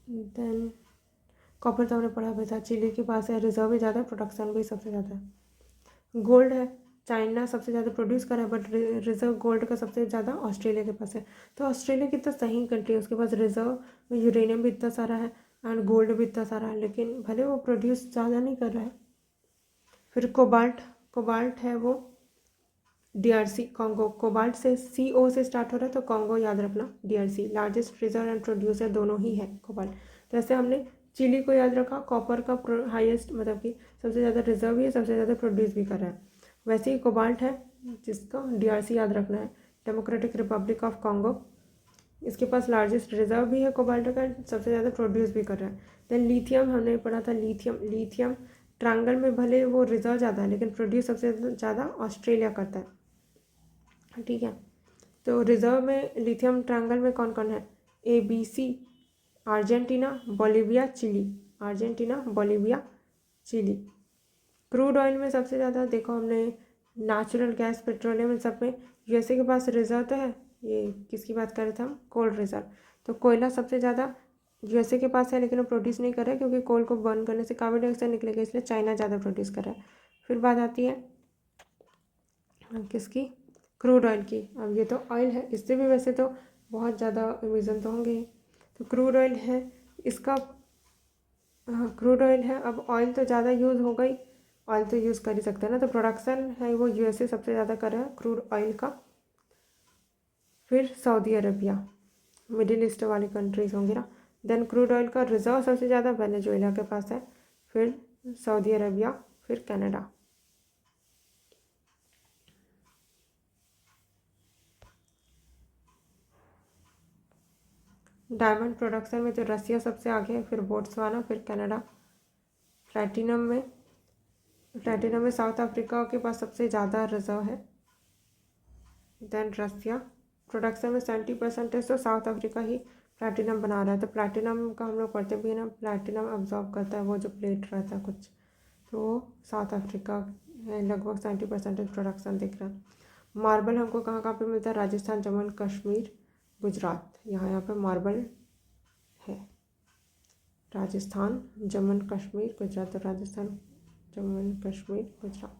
देन कॉपर तो हमने पढ़ा भी था, चिली के पास है, रिजर्व भी ज़्यादा, प्रोडक्शन भी सबसे ज़्यादा है। गोल्ड है, चाइना सबसे ज़्यादा प्रोड्यूस कर रहा है, बट रिजर्व गोल्ड का सबसे ज़्यादा ऑस्ट्रेलिया के पास है। तो ऑस्ट्रेलिया कितना सही कंट्री है, उसके पास रिजर्व यूरेनियम भी इतना सारा है एंड गोल्ड भी इतना सारा है, लेकिन भले वो प्रोड्यूस ज़्यादा नहीं कर रहा है। फिर कोबाल्ट है वो डीआरसी कॉन्गो। कोबाल्ट से CO से स्टार्ट हो रहा है, तो कॉन्गो याद रखना। DRC largest reserve and producer दोनों ही है कोबाल्ट। तो ऐसे हमने चिली को याद रखा, कॉपर का हाईएस्ट मतलब कि सबसे ज़्यादा रिजर्व भी है, सबसे ज़्यादा प्रोड्यूस भी कर रहा है। वैसे ही कोबाल्ट है जिसका डीआरसी याद रखना है, डेमोक्रेटिक रिपब्लिक ऑफ कॉन्गो। इसके पास लार्जेस्ट रिजर्व भी है कोबाल्ट का, सबसे ज़्यादा प्रोड्यूस भी कर रहा है। देन लिथियम हमने पढ़ा था, लिथियम ट्रायंगल में भले वो रिजर्व ज़्यादा है, लेकिन प्रोड्यूस सबसे ज़्यादा ऑस्ट्रेलिया करता है। ठीक है, तो रिजर्व में लिथियम ट्रायंगल में कौन कौन है? ABC, Argentina, Bolivia, Chile. Crude oil में सबसे ज़्यादा देखो हमने नेचुरल गैस, पेट्रोलियम, इन सब में यूएसए के पास रिजर्व तो है। ये किसकी बात कर रहे थे हम? Coal reserve. तो कोयला सबसे ज़्यादा यूएसए के पास है, लेकिन वो प्रोड्यूस नहीं कर रहा है क्योंकि कोल को बर्न करने से कार्बन डाइऑक्साइड निकलेगा, इसलिए चाइना ज़्यादा प्रोड्यूस कर रहा है। फिर बात आती है किसकी? क्रूड ऑयल की। अब ये तो ऑयल है, इससे भी वैसे तो बहुत ज़्यादा एमिशन तो होंगे ही। तो क्रूड ऑयल है इसका, क्रूड ऑयल है। अब ऑयल तो ज़्यादा यूज़ हो गई, ऑयल तो यूज़ कर ही सकते हैं ना, तो प्रोडक्शन है वो यूएसए सबसे ज़्यादा कर रहा है क्रूड ऑयल का। फिर सऊदी अरबिया, मिडिल ईस्ट वाली कंट्रीज़ होंगी ना। देन क्रूड ऑयल का रिजर्व सबसे ज़्यादा वेनेजुएला के पास है, फिर सऊदी अरबिया, फिर कनाडा। डायमंड प्रोडक्शन में तो रसिया सबसे आगे है, फिर बोट्सवाना, फिर कनाडा। प्लैटिनम में साउथ अफ्रीका के पास सबसे ज़्यादा रिजर्व है, देन रसिया। प्रोडक्शन में 70% तो साउथ अफ्रीका ही प्लैटिनम बना रहा है। तो प्लैटिनम का हम लोग पढ़ते भी है ना, प्लैटिनम अब्जॉर्ब करता है वो जो प्लेट रहता है कुछ, तो साउथ अफ्रीका है, लगभग 70% प्रोडक्शन दिख रहा है। मार्बल हमको कहाँ कहाँ पे मिलता है? राजस्थान, जम्मू कश्मीर, गुजरात। यहाँ पे मार्बल है, राजस्थान, जम्मू कश्मीर, गुजरात। तो राजस्थान, जम्मू कश्मीर, गुजरात।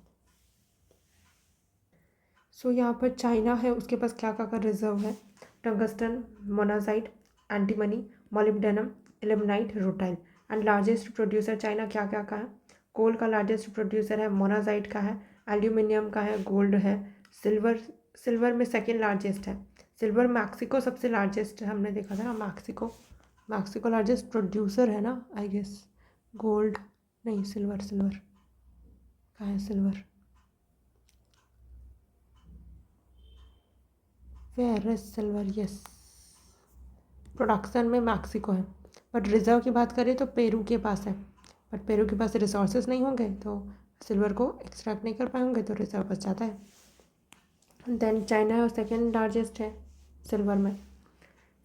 सो यहाँ पर चाइना है, उसके पास क्या क्या का रिजर्व है? Tungsten, monazite, antimony, molybdenum, ilmenite, rutile. And largest producer China क्या क्या का है? कोल का लार्जेस्ट प्रोड्यूसर है, मोनाजाइट का है, एल्यूमिनियम का है, गोल्ड है, सिल्वर, सिल्वर में सेकेंड लार्जेस्ट है। सिल्वर मैक्सिको सबसे लार्जेस्ट है, हमने देखा था ना, मैक्सिको लार्जेस्ट प्रोड्यूसर है ना आई गेस। गोल्ड नहीं, सिल्वर कहाँ है silver? Where is silver? Yes, production में मैक्सिको है, बट रिजर्व की बात करें तो पेरू के पास है, बट पेरू के पास रिसोर्सेज नहीं होंगे तो सिल्वर को एक्सट्रैक्ट नहीं कर पाएंगे, तो रिजर्व बच जाता है। देन चाइना है और सेकेंड लार्जेस्ट है सिल्वर में।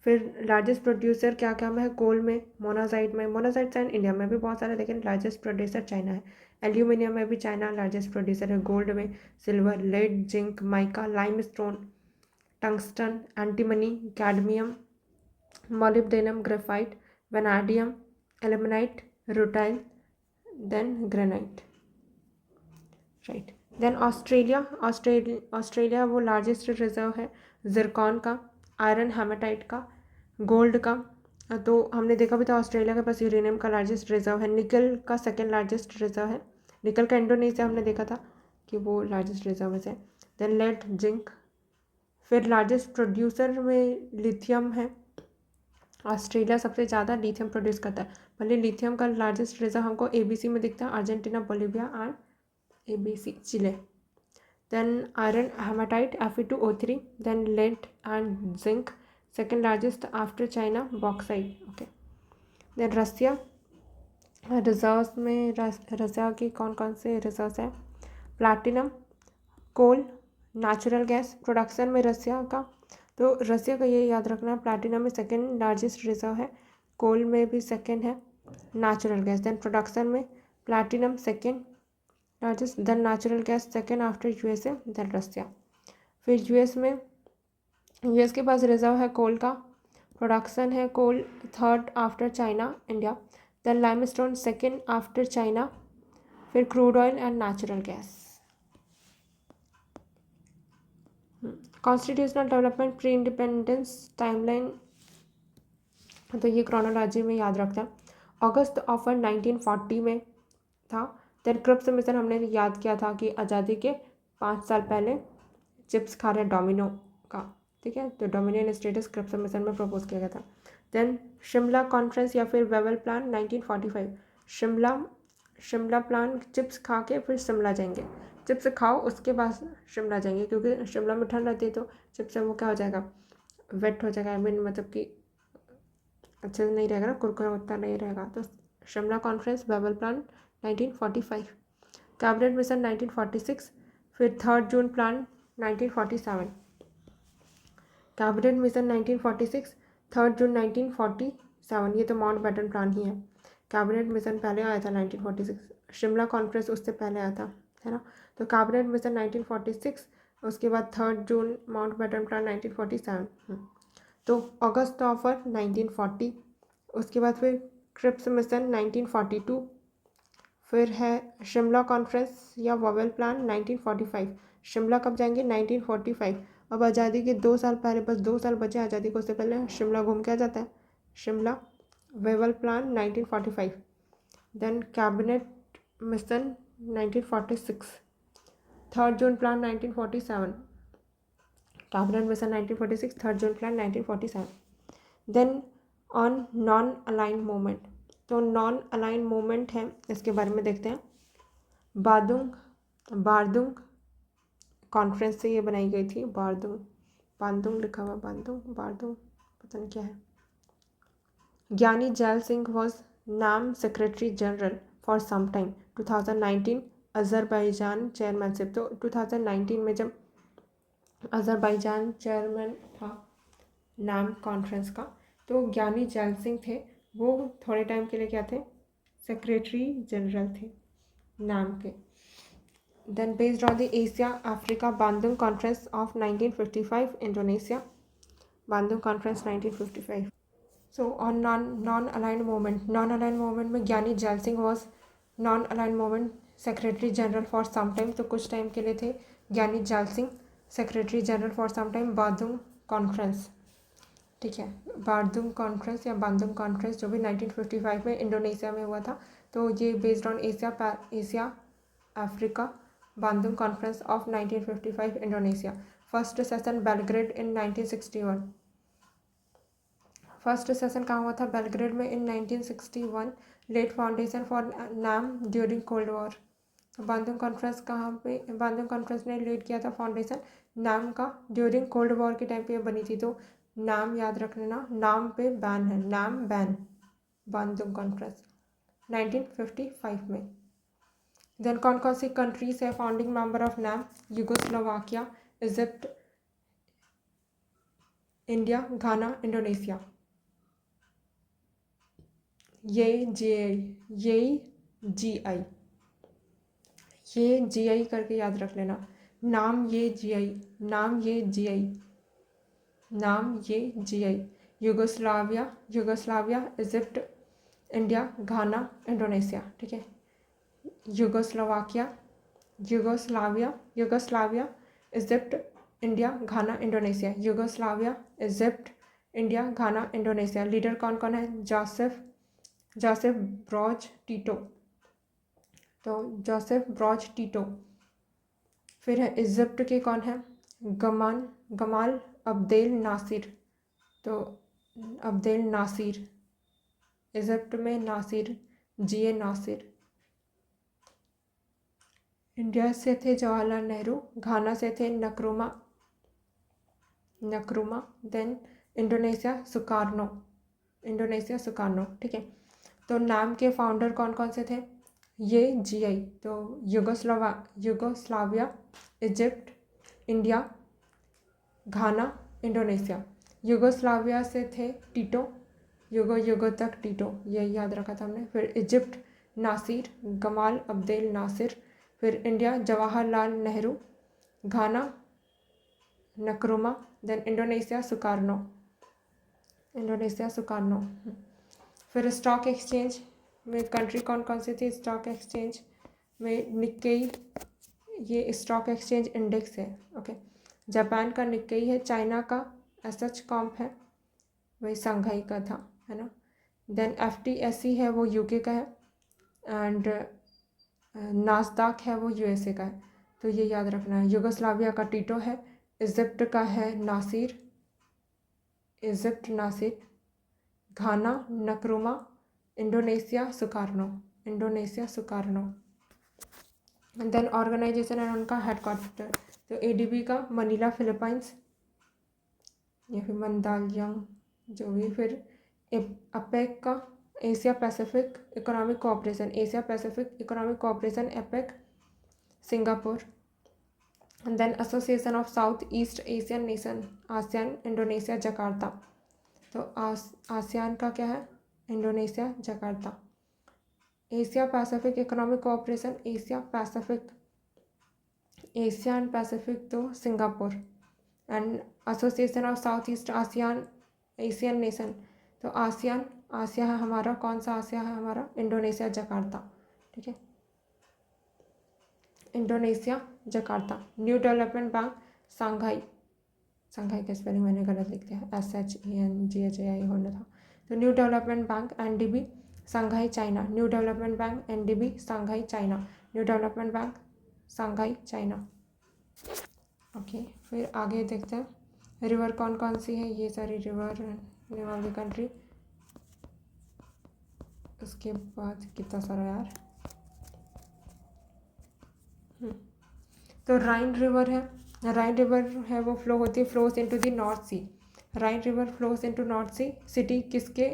फिर लार्जेस्ट प्रोड्यूसर क्या क्या में है? कोल में, मोनाजाइट में। मोनाजाइट चाइना इंडिया में भी बहुत सारे, लेकिन लार्जेस्ट प्रोड्यूसर चाइना है। एल्यूमिनियम में भी चाइना लार्जेस्ट प्रोड्यूसर है। गोल्ड में silver, lead, zinc, mica, lime stone, tungsten, antimony, cadmium, molybdenum, graphite, vanadium, ilmenite, rutile, then granite, right? Then Australia वो लार्जेस्ट रिजर्व है जिरकॉन का, आयरन हेमाटाइट का, gold का। तो हमने देखा भी था ऑस्ट्रेलिया के पास यूरेनियम का लार्जेस्ट रिजर्व है। निकल का सेकेंड लार्जेस्ट रिजर्व है। निकल का इंडोनेशिया हमने देखा था कि वो लार्जेस्ट रिजर्व में से। Then lead, zinc. फिर लार्जेस्ट प्रोड्यूसर में लिथियम है। ऑस्ट्रेलिया सबसे ज़्यादा लिथियम प्रोड्यूस करता है। भले लिथियम का लार्जेस्ट रिजर्व हमको ABC में दिखता है, Argentina, Bolivia and ABC, Chile. Then iron haematite, Fe2O3, then lead and zinc, second largest after China, bauxite. Okay, then Russia, reserves में रसिया की कौन कौन से रिजर्व्स है? Platinum, coal, natural gas. Production में रसिया का, तो रसिया का ये याद रखना, प्लैटिनम में सेकेंड लार्जेस्ट रिजर्व है, कोल में भी सेकेंड है, नेचुरल गैस। देन प्रोडक्शन में platinum second largest, then natural gas second after USA, then Russia. फिर यूएस के पास रिजर्व है कोल का, प्रोडक्शन है coal third after China, India, then limestone second after China, फिर crude oil and natural gas. Constitutional development pre independence timeline, तो ये chronology में याद रखता है। अगस्त ऑफर 1940 में था। देन क्रिप्स मिशन हमने याद किया था कि आज़ादी के 5 साल पहले चिप्स खा रहे डोमिनो का, ठीक है, तो डोमिनियन स्टेटस क्रिप्स मिशन में प्रपोज किया गया था। देन शिमला कॉन्फ्रेंस या फिर Wavell plan 1945, Shimla plan, chips खा के फिर शिमला जाएंगे, चिप्स खाओ उसके बाद शिमला जाएंगे, क्योंकि शिमला में ठंड रहती है तो चिप्स से वो क्या हो जाएगा, वेट हो जाएगा, आई मीन मतलब कि अच्छे से नहीं रहेगा ना, कुरकुरा उतना नहीं रहेगा। तो Shimla conference, Wavell plan 1945, cabinet mission 1946, फिर 3 जून प्लान 1947, कैबिनेट मिशन 1946, 3 जून 1947, ये तो माउंट बैटन प्लान ही है। कैबिनेट मिशन पहले आया था 1946, शिमला कॉन्फ्रेंस उससे पहले आया था, है ना। तो कैबिनेट मिशन 1946, उसके बाद 3 जून माउंट बैटन प्लान 1947। तो अगस्त ऑफर 1940, उसके बाद फिर क्रिप्स मिशन 1942, फिर है शिमला कॉन्फ्रेंस या वेवल प्लान 1945। शिमला कब जाएंगे? 1945। अब आज़ादी के 2 साल पहले, बस 2 साल बचे आज़ादी को, उससे पहले शिमला घूम के आ जाता है। Shimla Wavell plan 1945, then cabinet mission 1946, 3 June plan 1947, cabinet mission 1946, 3 June plan 1947। Then on non align movement, तो नॉन अलाइन मूवमेंट है, इसके बारे में देखते हैं। बारदुंग कॉन्फ्रेंस से ये बनाई गई थी। बारदुंग लिखा हुआ, बारदुंग पता नहीं क्या है। Giani Zail Singh was NAM secretary general for some time, 2019 Azerbaijan chairmanship, तो 2019 में जब अजरबैजान चेयरमैन था नाम कॉन्फ्रेंस का, तो ज्ञानी जैल सिंह थे, वो थोड़े टाइम के लिए क्या थे, सेक्रेटरी जनरल थे नाम के। Then based on the Asia Africa Bandung conference of 1955, Indonesia, Bandung conference 1955। So on non aligned movement में Giani Zail Singh was non aligned movement secretary general for some time, तो कुछ टाइम के लिए थे Giani Zail Singh. Secretary general for some time Bandung conference, ठीक है, बारदुम conference या बांदुम conference जो भी 1955 में इंडोनेशिया में हुआ था। तो ये based on Asia Africa, Bandung conference of 1955 Indonesia. First session Belgrade in 1961, first session कहाँ हुआ था? बेलग्रेड में in 1961। Laid foundation for NAM during cold war. Bandung conference कहाँ पे, बांदुम कॉन्फ्रेंस ने लीड किया था फाउंडेशन नाम का ड्यूरिंग कोल्ड वॉर के टाइम पे ये बनी थी। तो नाम याद रख लेना, नाम पे बैन है, नाम बैन, बांदुम कॉन्फ्रेंस 1955 में। देन कौन कौन सी कंट्रीज है फाउंडिंग मेंबर ऑफ नाम? यूगोस्लोवाकिया, इजिप्ट, इंडिया, घाना, इंडोनेशिया। ये जीआई करके याद रख लेना। नाम ये जीआई। यूगोस्लाविया, इजिप्ट, इंडिया, घाना, इंडोनेशिया, ठीक है। यूगोस्लोवाकिया, यूगोस्लाविया, इजिप्ट, इंडिया, घाना, इंडोनेशिया। यूगोस्लाविया, इजिप्ट, इंडिया, घाना, इंडोनेशिया। लीडर कौन कौन है? जोसेफ ब्रॉज टीटो, तो जोसेफ ब्रॉज टीटो। फिर है इजिप्ट के कौन है? गमाल अब्देल नासिर, तो अब्देल नासिर, इजिप्ट में नासिर, जीए नासिर। इंडिया से थे जवाहरलाल नेहरू, घाना से थे नक्रुमा, देन इंडोनेशिया सुकार्नो, ठीक है। तो नाम के फाउंडर कौन कौन से थे? ये जीआई, तो यूगोस्लाविया, इजिप्ट, इंडिया, घाना, इंडोनेशिया। यूगोस्लाविया से थे टीटो, युगो तक टीटो, यही याद रखा था हमने। फिर Egypt Nasser, Gamal Abdel Nasser. फिर India Jawaharlal Nehru, Ghana Nkrumah, then Indonesia Sukarno. फिर स्टॉक एक्सचेंज में कंट्री कौन कौन सी थी? स्टॉक एक्सचेंज में निक्केई, ये स्टॉक एक्सचेंज इंडेक्स है, ओके। जापान का निक्केई है, चाइना का एसएच कॉम्प है, वही संघाई का था, है ना। देन एफटीएसई है, वो यूके का है, एंड नास्दाक है, वो यूएसए का है। तो ये याद रखना है। यूगोस्लाविया का टीटो है, इजिप्ट का है Nasser, Ghana Nkrumah, Indonesia Sukarno. Then organisation and उनका हेडक्वार्टर, तो एडीबी का मनीला फिलीपाइंस या फिर मंदालयंग जो भी। फिर अपेक का Asia Pacific Economic Cooperation, APEC Singapore. Then Association of South East Asian Nation, ASEAN, Indonesia Jakarta. तो आसियान का क्या है? Indonesia Jakarta. Asia Pacific Economic Cooperation, Asian Pacific तो Singapore. And Association of South East ASEAN Asian Nation, तो Asia है हमारा, कौन सा आसिया है हमारा? इंडोनेशिया जकार्ता, ठीक है, Indonesia Jakarta. New development bank Shanghai का स्पेलिंग मैंने गलत लिख दिया, SHENGHAI होना था। तो new development bank NDB Shanghai China, new development bank NDB Shanghai China, new development bank Shanghai China, okay. फिर आगे देखते हैं रिवर कौन कौन सी है, ये सारी रिवर वाली कंट्री। उसके बाद कितना सारा यार, तो राइन रिवर है, वो flows into the North Sea. Rhine river flows into North Sea. City किसके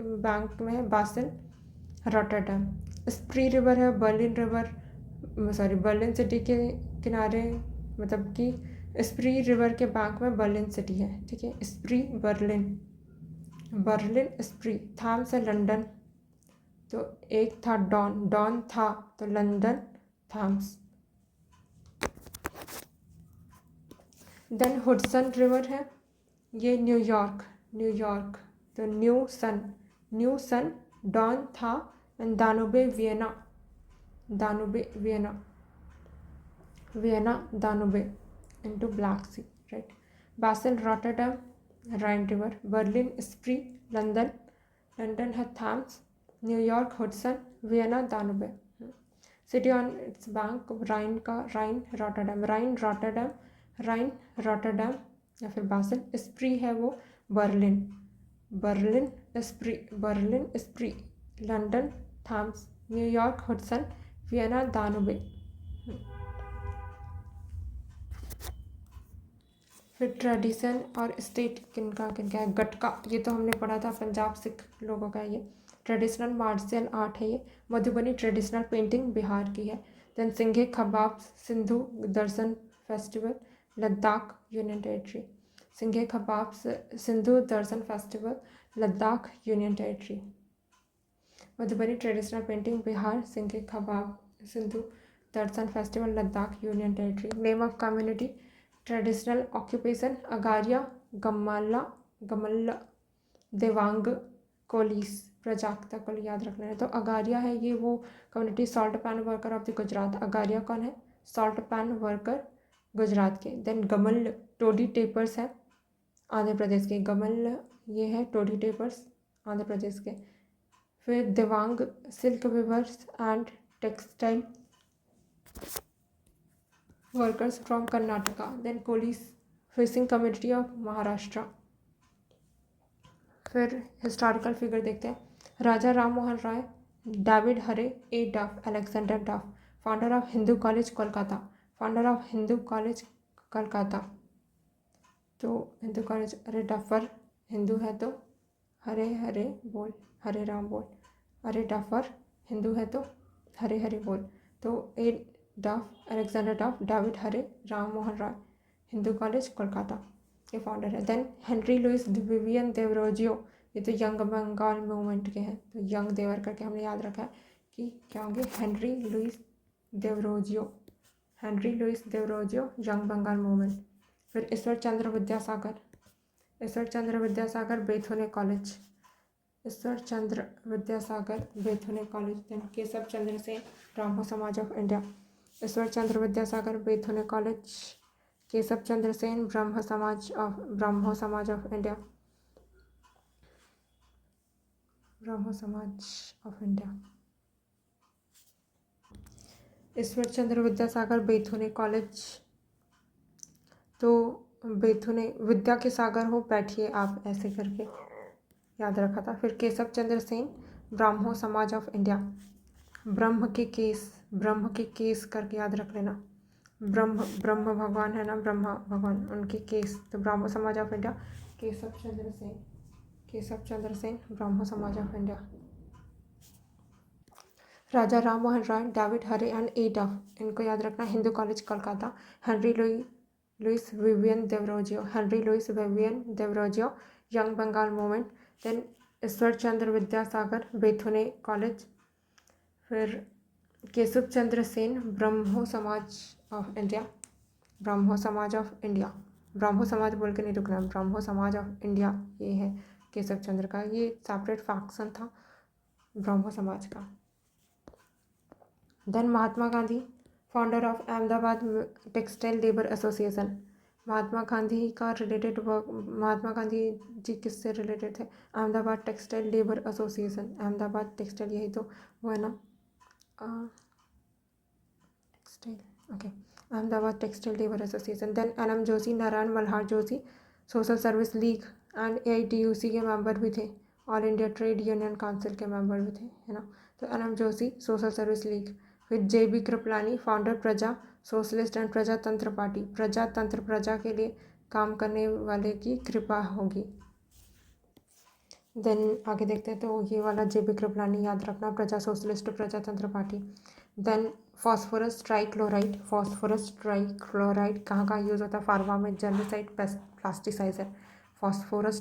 बैंक में है? Basel, Rotterdam. स्प्री रिवर है, बर्लिन सिटी के किनारे, मतलब कि स्प्री रिवर के बैंक में बर्लिन सिटी है, ठीक है। स्प्री बर्लिन स्प्री। थैम्स है लंदन, तो एक था डॉन था, तो London Thames. Then Hudson River है, ये न्यूयॉर्क, तो न्यू सन, डॉन था, and Danube Vienna, Danube. into Black Sea, right? Basel, Rotterdam, Rhine River. Berlin, Spree, London है Thames. New York, Hudson. Vienna, Danube. City on its bank, Rhine का Rhine, Rotterdam. Rhine, Rotterdam या फिर basal. Spree है वो Berlin. Berlin Spree. London Thames. New York Hudson. Vienna Danube. फिर tradition और state किनका है. गटका, ये तो हमने पढ़ा था, पंजाब सिख लोगों का ये. ट्रेडिशनल मार्शल आर्ट है ये. मधुबनी ट्रेडिशनल पेंटिंग बिहार की है. Then Singhe Khabab Sindhu Darshan festival Ladakh union territory. Singhe Khabab Sindhu Darshan festival Ladakh union territory. Madhubani traditional painting Bihar. Singhe Khabab Sindhu Darshan festival Ladakh union territory. Name of community traditional occupation Agariya Gamalla Devang Kolis. Prajakta को याद रखना है. तो अगारिया है ये वो community salt pan worker of the Gujarat. Agariya कौन है? सॉल्ट पैन वर्कर गुजरात के. देन गमल्ल टोडी टेपर्स है आंध्र प्रदेश के. गमल्ल ये है टोडी टेपर्स आंध्र प्रदेश के. फिर Devang silk weavers and textile workers from Karnataka. Then Kolis fishing community of Maharashtra. फिर हिस्टोरिकल फिगर देखते हैं. Raja Ram Mohan Roy, David Hare, A Duff, Alexander Duff. Founder of Hindu College Kolkata. तो हिंदू कॉलेज. अरे डफर हिंदू है तो हरे बोल, हरे राम बोल. अरे डफर हिंदू है तो हरे बोल. तो ए डफ, अलेक्जेंडर डफ, डेविड हरे, राम मोहन राय. हिंदू कॉलेज कोलकाता के फाउंडर है. देन हेनरी लुइस विवियन देवरोजियो, ये तो यंग बंगाल मूवमेंट के हैं. तो यंग देवर करके हमने याद रखा है कि क्या होंगे. Henry Louis Derozio Young Bengal movement. फिर Ishwar Chandra Vidyasagar Bethune College. Then Keshav Chandra Sen, Brahmo Samaj of India. Ishwar Chandra Vidyasagar Bethune College. Keshav Chandra Sen, Brahmo Samaj of India. Ishwar Chandra Vidyasagar Bethune College. तो बेथुने विद्या के सागर हो, बैठिए आप, ऐसे करके याद रखा था. फिर केशव चंद्र सेन, ब्रह्मो समाज ऑफ इंडिया. ब्रह्म के केस करके याद रख लेना. ब्रह्म भगवान है ना, ब्रह्मा भगवान, उनके केस. तो Brahmo Samaj of India Keshav Chandra Sen, Brahmo Samaj of India. Raja Ram Mohan Roy, David Hare and A Duff, इनको याद रखना. Hindu College Kolkata. Henry Louis Vivian Derozio Young Bengal movement. Then Ishwar Chandra Vidyasagar Bethune College. फिर केशव चंद्र सेन, ब्रह्मो समाज ऑफ इंडिया. ब्रह्मो समाज बोल के नहीं रुकना. ब्रह्मो समाज ऑफ इंडिया ये है केशव चंद्र का. ये सेपरेट फैक्शन था ब्रह्मो समाज का. Then Mahatma Gandhi, founder of Ahmedabad textile labour association. Mahatma Gandhi ji किससे रिलेटेड थे? Ahmedabad textile labour association. Ahmedabad textile, यही तो वो है ना, textile. Okay, Ahmedabad textile labour association. Then N M Joshi, Narayan Malhar Joshi, social service league and AITUC के मेंबर भी थे. All India trade union council के मेंबर भी थे, है ना. तो N M Joshi, social service league. फिर जेबी कृपलानी, फाउंडर प्रजा सोशलिस्ट एंड प्रजातंत्र पार्टी. प्रजा के लिए काम करने वाले की कृपा होगी. देन आगे देखते हैं. तो ये वाला जेबी कृपलानी याद रखना, प्रजा सोशलिस्ट प्रजातंत्र पार्टी. देन फॉस्फोरस ट्राइक्लोराइड कहाँ यूज़ होता है? फार्मा में, जर्मिसाइड, प्लास्टिसाइजर. फॉस्फोरस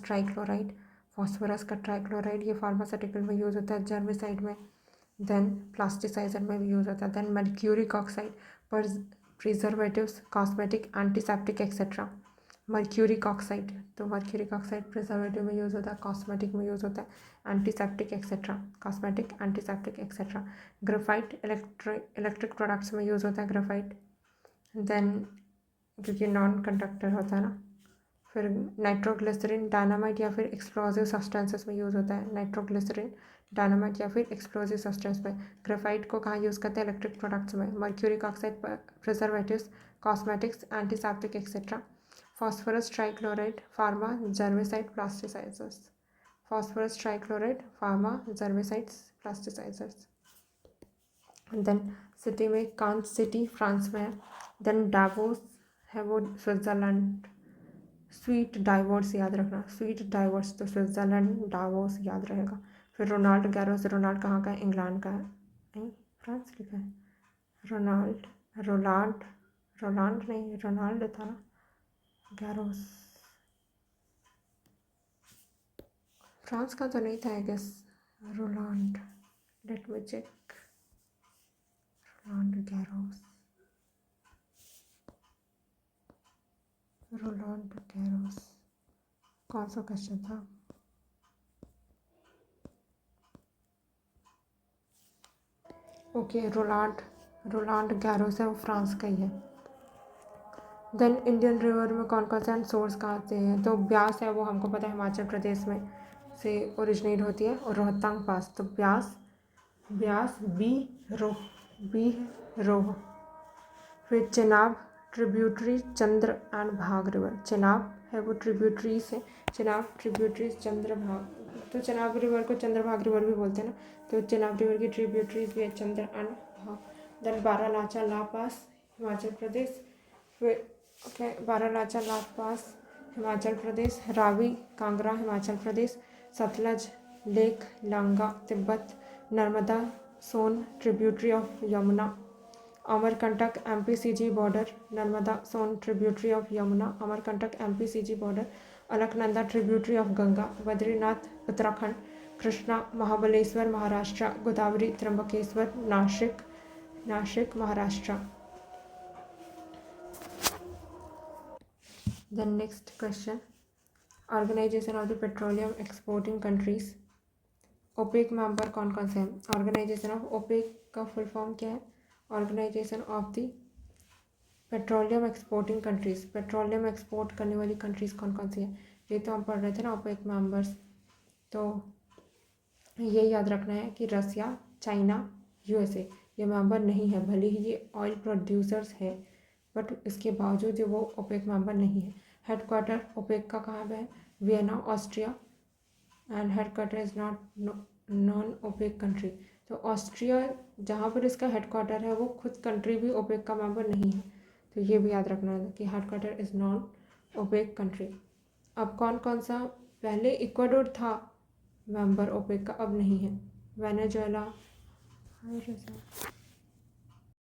का ट्राइक्लोराइड ये फार्मास्यूटिकल में यूज़ होता है, जर्मिसाइड में. देन प्लास्टिसाइजर में भी यूज़ होता है. देन मर्क्यूरिक ऑक्साइड पर preservatives, cosmetic, antiseptic etcetera. Mercuric oxide preservative में यूज़ होता है, कॉस्मेटिक में यूज़ होता है, antiseptic etcetera. Graphite electric products में यूज़ होता है, ग्रेफाइट. देन क्योंकि नॉन कंडक्टर होता है ना। फिर नाइट्रोग्लिसरीन डायनामाइट या फिर एक्सप्लोजिव सब्सटेंसेस में यूज़ होता है। नाइट्रोग्लिसरीन डायनामाइट या फिर एक्सप्लोजिव सब्सटेंस में। ग्रेफाइट को कहाँ यूज़ करते हैं? इलेक्ट्रिक प्रोडक्ट्स में। Mercuric oxide preservatives, cosmetics, antiseptic etcetera. Phosphorus trichloride, pharma, germicide, plasticisers. Phosphorus trichloride, pharma, germicides, plasticisers. Then city में कांच सिटी फ्रांस में है। देन डावोस है वो स्विट्ज़रलैंड। स्वीट डाइवोर्स याद रखना, स्वीट डाइवोर्स तो स्विट्ज़रलैंड, डावोस याद रहेगा। फिर रोनाल्ड गैरोस, रोनाल्ड कहाँ का है? इंग्लैंड का है। नहीं, फ्रांस लिखा है। रोनाल्ड, रोलांड, रोलांड नहीं, रोनाल्ड था ना। गैरोस फ्रांस का तो नहीं था I guess. Roland, let me check. Roland Garros, Roland Garros कौन सा क्वेश्चन था? ओके, रोलांड, रोलांड गैरोस है वो फ्रांस का ही है। देन इंडियन रिवर में कौन कौन से सोर्स कहाँ आते हैं? तो ब्यास है वो हमको पता है हिमाचल प्रदेश में से ओरिजिनेट होती है। और रोहतांग पास, तो ब्यास, ब्यास बी रोह। फिर चेनाब ट्रिब्यूटरी चंद्र एंड भाग रिवर। चेनाब है वो ट्रिब्यूटरी से, चेनाब ट्रिब्यूटरी चंद्र भाग, तो चेनाब रिवर को चंद्रभाग रिवर भी बोलते हैं ना। तो चेनाब रिवर की ट्रिब्यूटरीज भी है Chandra and Bhaga. Then Baralacha La pass Himachal Pradesh. फिर okay, Baralacha La pass Himachal Pradesh. Ravi Kangra Himachal Pradesh. Sutlej lake Langa Tibet. Narmada Son tributary of Yamuna. Amarkantak MPCG border, Narmada Son tributary of Yamuna, Amarkantak MPCG border. Alaknanda tributary of Ganga. Badrinath Uttarakhand. Krishna Mahabaleshwar Maharashtra. Godavari Trimbakeshwar Nashik Maharashtra. Then next question, organisation of the petroleum exporting countries. OPEC member कौन कौन से हैं? Organisation of OPEC का full form क्या है? Organisation of the petroleum exporting countries. Petroleum export करने वाली countries कौन कौन सी है? ये तो हम पढ़ रहे थे ना ओपेक मेंबर्स। तो ये याद रखना है कि रसिया, चाइना, यूएसए ये मेंबर नहीं है। भले ही ये ऑयल प्रोड्यूसर्स है बट इसके बावजूद वो ओपेक मेंबर नहीं है। हेडक्वार्टर ओपेक का कहाँ पे है? Vienna Austria. And headquarter is not non OPEC country. तो ऑस्ट्रिया जहाँ पर इसका हेडक्वार्टर है वो खुद कंट्री भी ओपेक का मेंबर नहीं है। तो ये भी याद रखना है कि headquarter is non OPEC country. अब कौन कौन सा? पहले इक्वाडोर था मेंबर ओपेक का, अब नहीं है। वेनेजुएला,